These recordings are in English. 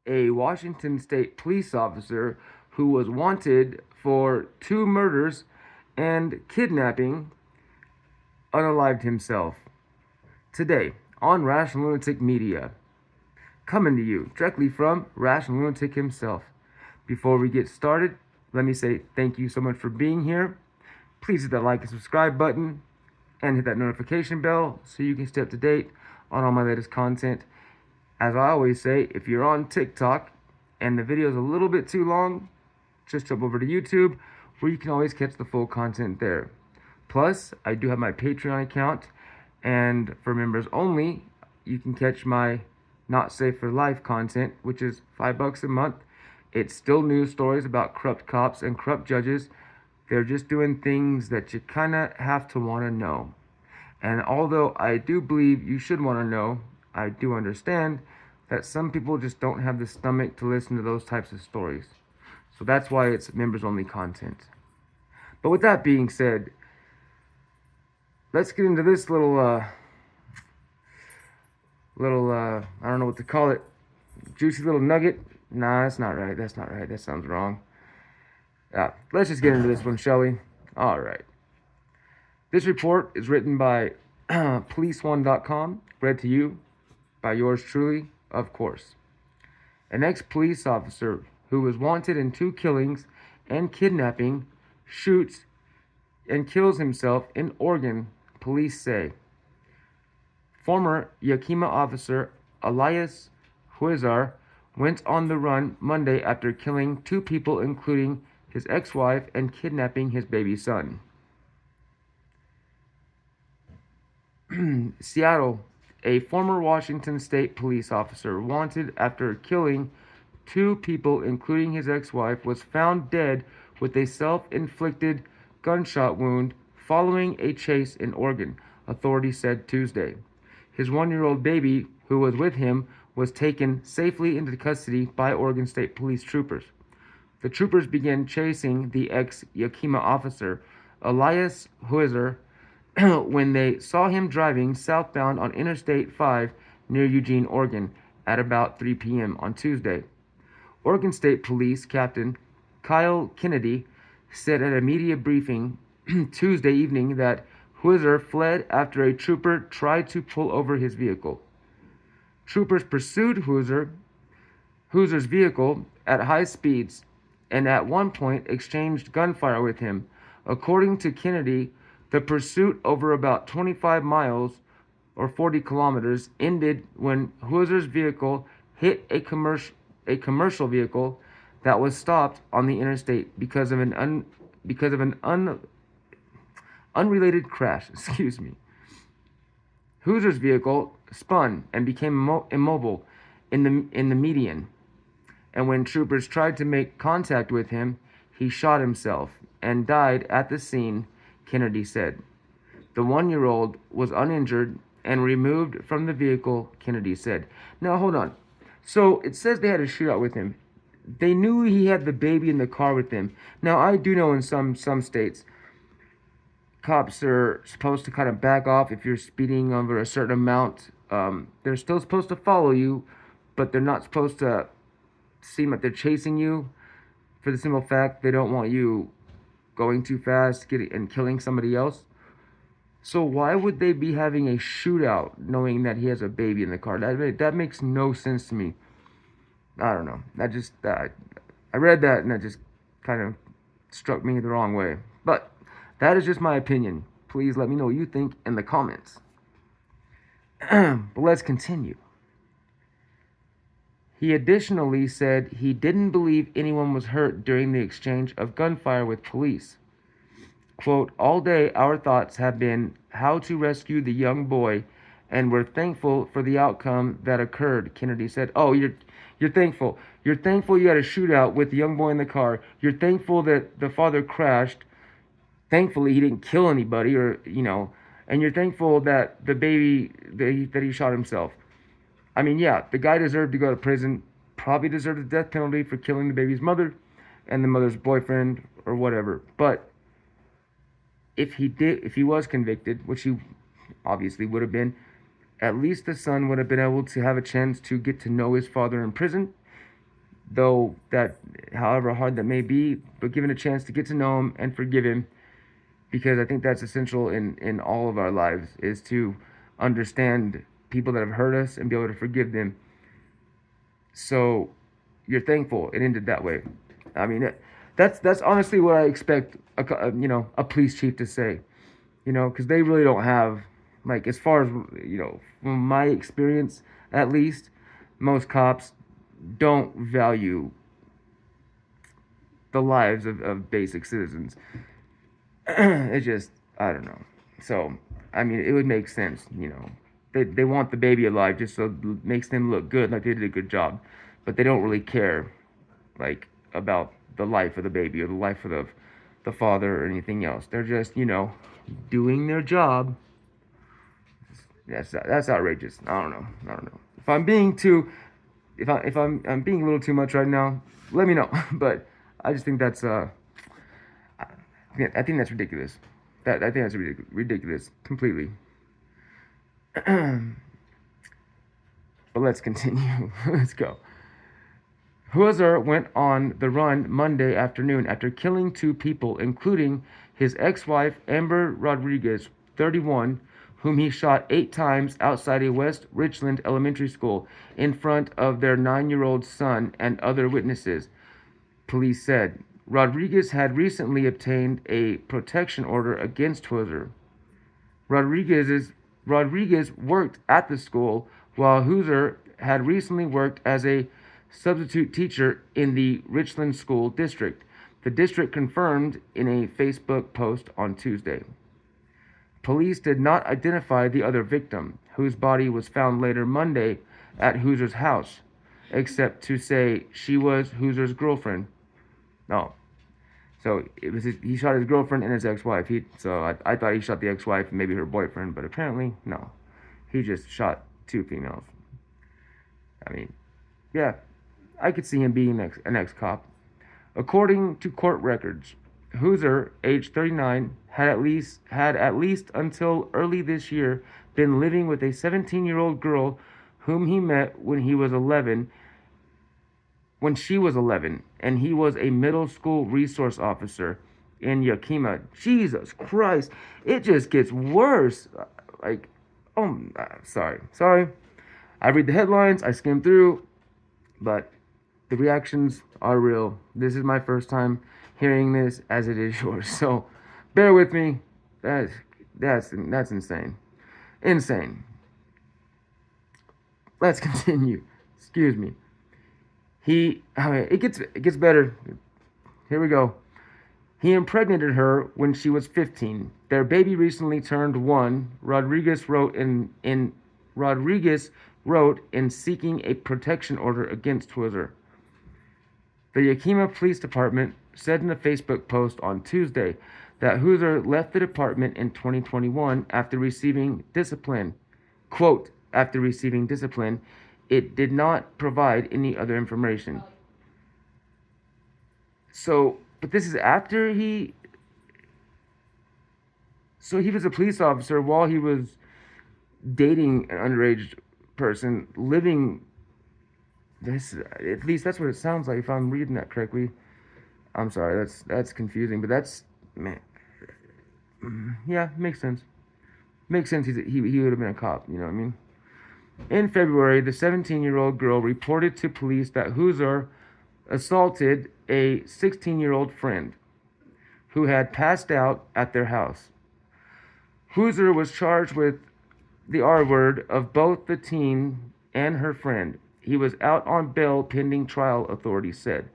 a Washington State police officer who was wanted for 2 murders and kidnapping unalived himself. Today on Rational Lunatic Media, coming to you directly from Rational Lunatic himself. Before we get started, let me say thank you so much for being here. Please hit that like and subscribe button and hit that notification bell so you can stay up to date on all my latest content. As I always say, if you're on TikTok and the video is a little bit too long, just jump over to YouTube where you can always catch the full content there. Plus, I do have my Patreon account, and for members only, you can catch my Not Safe for Life content, which is $5 a month. It's still news stories about corrupt cops and corrupt judges. They're just doing things that you kind of have to want to know. And although I do believe you should want to know, I do understand that some people just don't have the stomach to listen to those types of stories. So that's why it's members only content. But with that being said, let's get into this little I don't know what to call it, juicy little nugget. Nah, that's not right. That's not right. That sounds wrong. Let's just get into this one, shall we? All right. This report is written by policeone.com, read to you by yours truly, of course. An ex-police officer who was wanted in 2 killings and kidnapping shoots and kills himself in Oregon, police say. Former Yakima officer Elias Huizar went on the run Monday after killing 2 people, including his ex-wife, and kidnapping his baby son. Seattle, a former Washington State police officer wanted after killing 2 people, including his ex-wife, was found dead with a self-inflicted gunshot wound following a chase in Oregon, authorities said Tuesday. His 1-year-old baby, who was with him, was taken safely into custody by Oregon State police troopers. The troopers began chasing the ex-Yakima officer, Elias Huizar, when they saw him driving southbound on Interstate 5 near Eugene, Oregon, at about 3 p.m. on Tuesday. Oregon State Police Captain Kyle Kennedy said at a media briefing Tuesday evening that Huizar fled after a trooper tried to pull over his vehicle. Troopers pursued Huizar's vehicle at high speeds and at one point exchanged gunfire with him. According to Kennedy, the pursuit over about 25 miles or 40 kilometers ended when Huizar's vehicle hit a commercial vehicle that was stopped on the interstate because of an unrelated crash. Huizar's vehicle spun and became immobile in the median, and when troopers tried to make contact with him, he shot himself and died at the scene, Kennedy said. The 1-year-old was uninjured and removed from the vehicle, Kennedy said. Now, hold on. So it says they had a shootout with him. They knew he had the baby in the car with him. Now, I do know in some states, cops are supposed to kind of back off if you're speeding over a certain amount. They're still supposed to follow you, but they're not supposed to seem like they're chasing you, for the simple fact they don't want you going too fast and killing somebody else. So why would they be having a shootout knowing that he has a baby in the car? That makes no sense to me. I don't know. I read that and that just kind of struck me the wrong way. But that is just my opinion. Please let me know what you think in the comments. But let's continue. He additionally said he didn't believe anyone was hurt during the exchange of gunfire with police. Quote, all day our thoughts have been how to rescue the young boy, and we're thankful for the outcome that occurred, Kennedy said. Oh, you're thankful. You're thankful you had a shootout with the young boy in the car. You're thankful that the father crashed. Thankfully he didn't kill anybody, and you're thankful that the baby, that he shot himself. I mean, yeah, the guy deserved to go to prison, probably deserved the death penalty for killing the baby's mother and the mother's boyfriend or whatever. But if he was convicted, which he obviously would have been, at least the son would have been able to have a chance to get to know his father in prison. though that, however hard that may be, but given a chance to get to know him and forgive him, because I think that's essential in all of our lives, is to understand people that have hurt us and be able to forgive them. So you're thankful it ended that way. I mean, that's honestly what I expect a police chief to say, because they really don't have, like, as far as, from my experience at least, most cops don't value the lives of basic citizens. It just, I don't know. So, I mean, it would make sense, They want the baby alive just so it makes them look good, like they did a good job. But they don't really care, like, about the life of the baby or the life of the father or anything else. They're just, doing their job. That's outrageous. I don't know. If I'm being too, if I'm being a little too much right now, let me know. But I just think that's I think that's ridiculous. I think that's ridiculous completely. But let's continue. Let's go. Huazar went on the run Monday afternoon after killing 2 people, including his ex-wife Amber Rodriguez, 31, whom he shot 8 times outside a West Richland elementary school in front of their 9-year-old son and other witnesses, police said. Rodriguez had recently obtained a protection order against Huazar. Rodriguez worked at the school, while Huazar had recently worked as a substitute teacher in the Richland School District. The district confirmed in a Facebook post on Tuesday. Police did not identify the other victim, whose body was found later Monday at Huazar's house, except to say she was Huazar's girlfriend. No. So he shot his girlfriend and his ex-wife. I thought he shot the ex-wife and maybe her boyfriend, but apparently no. He just shot 2 females. I mean, yeah, I could see him being an ex-cop. According to court records, Huazar, age 39, had at least until early this year been living with a 17-year-old girl whom he met when she was 11, and he was a middle school resource officer in Yakima. Jesus Christ, it just gets worse. Like, oh, sorry. I read the headlines, I skim through, but the reactions are real. This is my first time hearing this, as it is yours. So, bear with me. That's insane. Insane. Let's continue. Excuse me. It gets better. Here we go. He impregnated her when she was 15. Their baby recently turned 1. Rodriguez wrote in seeking a protection order against Huazar. The Yakima Police Department said in a Facebook post on Tuesday that Huazar left the department in 2021 after receiving discipline. Quote, after receiving discipline, it did not provide any other information. So, but this is after he was a police officer while he was dating an underage person, living this, at least that's what it sounds like if I'm reading that correctly. I'm sorry, that's confusing, but that's, man, yeah, makes sense. Makes sense. He would have been a cop, you know what I mean? In February, the 17-year-old girl reported to police that Huazar assaulted a 16-year-old friend who had passed out at their house. Huazar was charged with the R word of both the teen and her friend. He was out on bail pending trial, authorities said.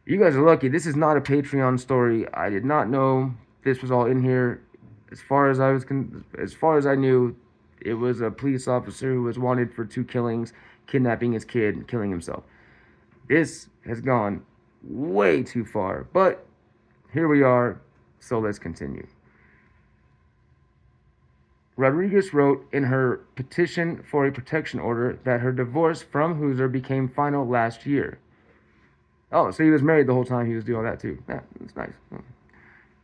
You guys are lucky. This is not a Patreon story. I did not know this was all in here. As far as I knew, it was a police officer who was wanted for 2 killings, kidnapping his kid, and killing himself. This has gone way too far, but here we are, so let's continue. Rodriguez wrote in her petition for a protection order that her divorce from Huazar became final last year. Oh, so he was married the whole time he was doing all that too. Yeah, that's nice.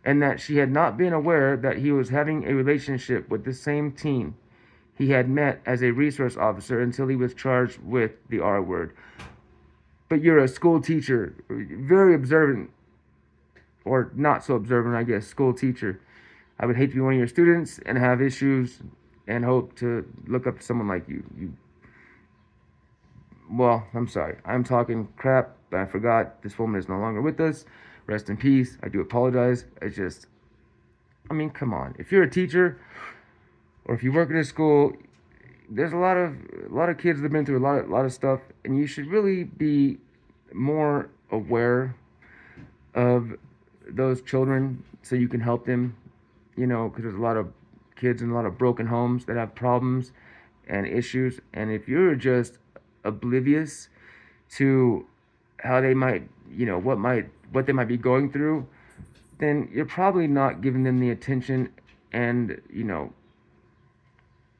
And that she had not been aware that he was having a relationship with the same teen he had met as a resource officer until he was charged with the R word. but you're a school teacher, very observant, or not so observant, I guess, school teacher. I would hate to be one of your students and have issues and hope to look up to someone like you. Well, I'm sorry. I'm talking crap, but I forgot this woman is no longer with us. Rest in peace. I do apologize. I mean, come on. If you're a teacher or if you work in a school, there's a lot of kids that have been through a lot of stuff, and you should really be more aware of those children so you can help them. Because there's a lot of kids in a lot of broken homes that have problems and issues, and if you're just oblivious to how they might, what they might be going through, then you're probably not giving them the attention and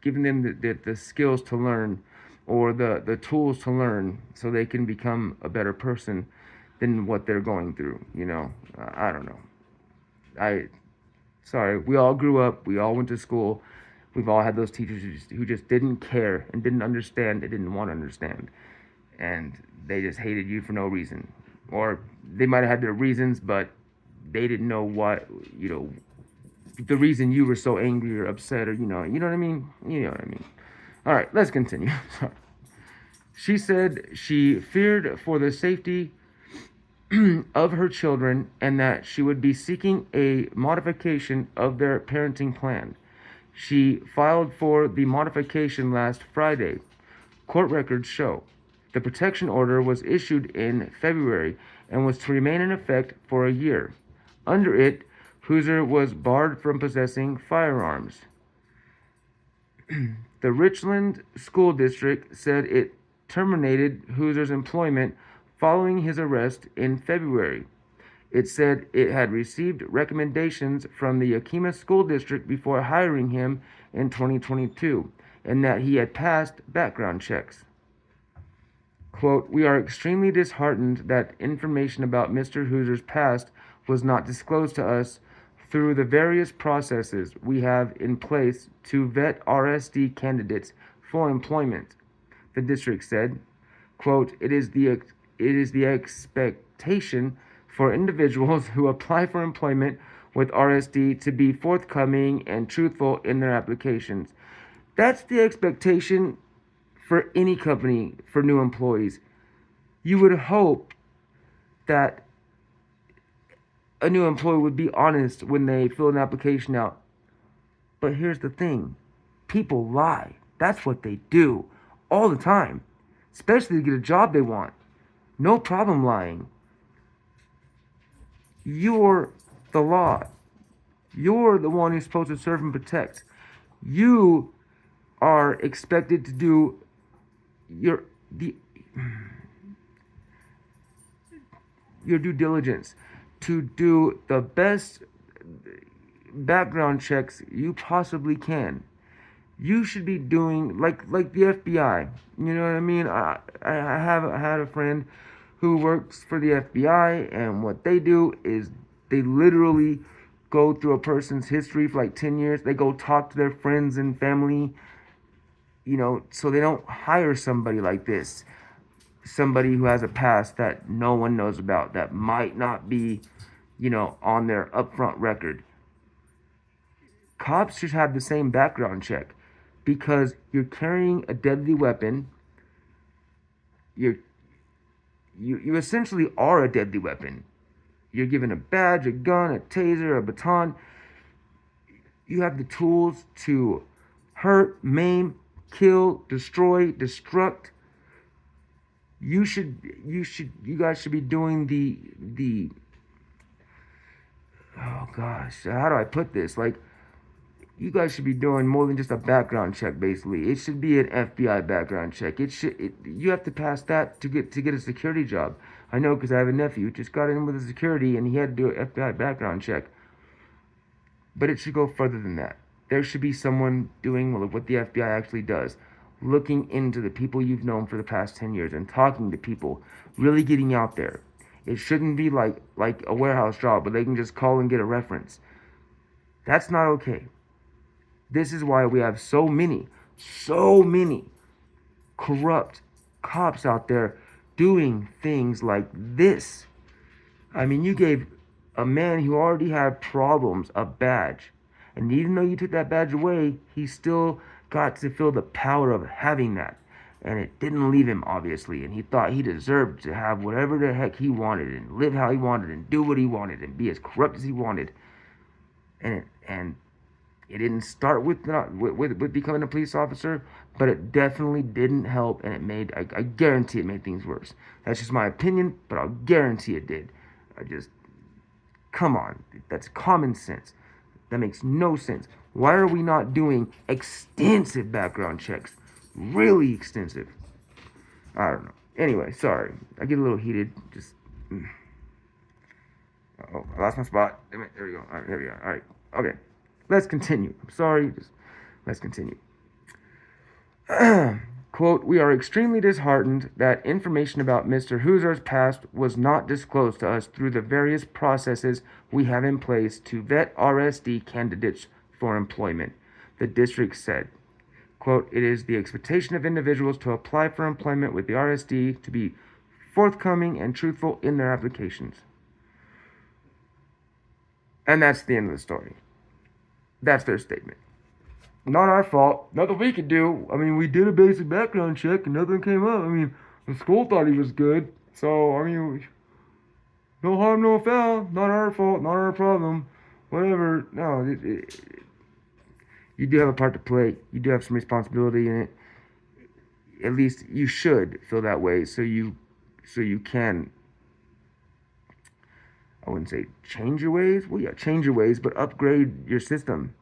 giving them the skills to learn, or the tools to learn so they can become a better person than what they're going through. I don't know. Sorry, we all grew up, we all went to school, we've all had those teachers who just didn't care and didn't understand, they didn't want to understand, and they just hated you for no reason. Or they might have had their reasons, but they didn't know the reason you were so angry or upset, or what I mean? You know what I mean. All right, let's continue. Sorry. She said she feared for the safety of her children and that she would be seeking a modification of their parenting plan. She filed for the modification last Friday. Court records show the protection order was issued in February and was to remain in effect for a year. Under it, Hooser was barred from possessing firearms. The Richland School District said it terminated Hooser's employment following his arrest in February. It said it had received recommendations from the Yakima School District before hiring him in 2022, and that he had passed background checks. Quote, "We are extremely disheartened that information about Mr. Hooser's past was not disclosed to us through the various processes we have in place to vet RSD candidates for employment," the district said. Quote, it is the expectation for individuals who apply for employment with RSD to be forthcoming and truthful in their applications. That's the expectation for any company for new employees. You would hope that a new employee would be honest when they fill an application out. But here's the thing. People lie. That's what they do all the time, especially to get a job they want. No problem lying. You're the law. You're the one who's supposed to serve and protect. You are expected to do your due diligence, to do the best background checks you possibly can. You should be doing like the FBI. You know what I mean? I had a friend who works for the FBI, and what they do is they literally go through a person's history for like 10 years. They go talk to their friends and family, so they don't hire somebody like this. Somebody who has a past that no one knows about, that might not be, on their upfront record. Cops should have the same background check, because you're carrying a deadly weapon. You essentially are a deadly weapon. You're given a badge, a gun, a taser, a baton. You have the tools to hurt, maim, kill, destroy, destruct. You guys should be doing the oh gosh, how do I put this? Like, you guys should be doing more than just a background check. Basically, it should be an FBI background check. You have to pass that to get a security job. I know, because I have a nephew who just got in with the security and he had to do an FBI background check. But it should go further than that. There should be someone doing what the FBI actually does, looking into the people you've known for the past 10 years and talking to people, really getting out there. It shouldn't be like a warehouse job where they can just call and get a reference. That's not okay. This is why we have so many corrupt cops out there doing things like this. I mean, you gave a man who already had problems a badge. And even though you took that badge away, he still got to feel the power of having that. And it didn't leave him, obviously. And he thought he deserved to have whatever the heck he wanted and live how he wanted and do what he wanted and be as corrupt as he wanted. And it didn't start with becoming a police officer, but it definitely didn't help. And it made, I guarantee it made things worse. That's just my opinion, but I'll guarantee it did. Come on. That's common sense. That makes no sense. Why are we not doing extensive background checks? Really extensive. I don't know. Anyway, sorry. I get a little heated. Oh, I lost my spot. There we go. All right, here we go. All right. Okay. Let's continue. I'm sorry. Let's continue. Quote, we are extremely disheartened that information about Mr. Hoozer's past was not disclosed to us through the various processes we have in place to vet RSD candidates for employment, the district said. Quote, it is the expectation of individuals to apply for employment with the RSD to be forthcoming and truthful in their applications. And that's the end of the story. That's their statement. Not our fault. Nothing we could do. I mean, we did a basic background check and nothing came up. I mean, the school thought he was good. So, I mean, no harm, no foul. Not our fault. Not our problem. Whatever. No, you do have a part to play. You do have some responsibility in it. At least you should feel that way so you can, I wouldn't say change your ways. Well, yeah, change your ways, but upgrade your system.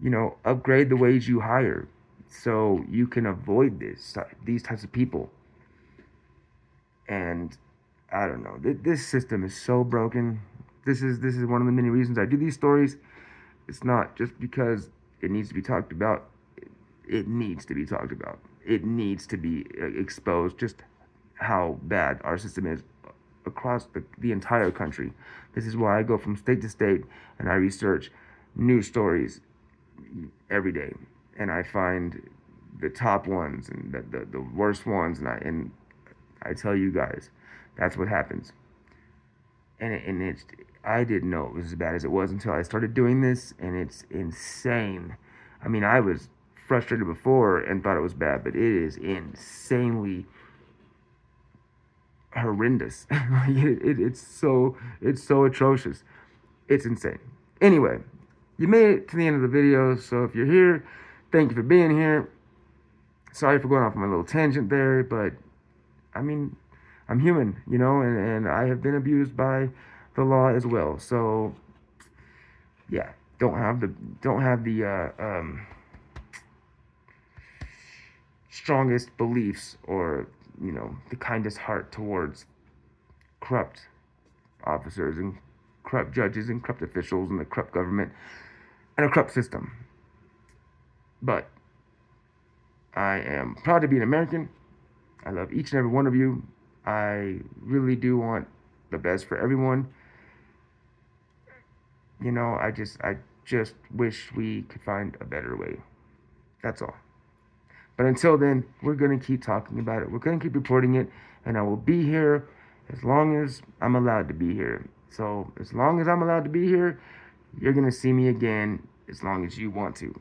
You know, upgrade the ways you hire so you can avoid these types of people. And I don't know, this system is so broken. This is one of the many reasons I do these stories. It's not just because it needs to be talked about. It needs to be talked about. It needs to be exposed just how bad our system is across the entire country. This is why I go from state to state and I research new stories every day, and I find the top ones and the worst ones, and I tell you guys, that's what happens. And it's, I didn't know it was as bad as it was until I started doing this, and it's insane. I mean, I was frustrated before and thought it was bad, but it is insanely horrendous. It's so atrocious. It's insane. Anyway, you made it to the end of the video, so if you're here, thank you for being here. Sorry for going off on my little tangent there, but I mean, I'm human, you know, and I have been abused by the law as well. So yeah, don't have the strongest beliefs or, you know, the kindest heart towards corrupt officers and corrupt judges and corrupt officials and the corrupt government and a corrupt system. But I am proud to be an American. I love each and every one of you. I really do want the best for everyone. You know, I just wish we could find a better way. That's all. But until then, we're going to keep talking about it. We're going to keep reporting it. And I will be here as long as I'm allowed to be here. So as long as I'm allowed to be here, you're going to see me again as long as you want to.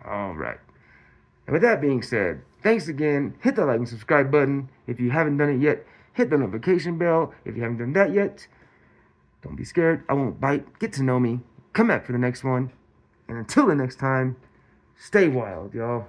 All right. And with that being said, thanks again. Hit the like and subscribe button if you haven't done it yet. Hit the notification bell if you haven't done that yet. Don't be scared. I won't bite. Get to know me. Come back for the next one. And until the next time, stay wild, y'all.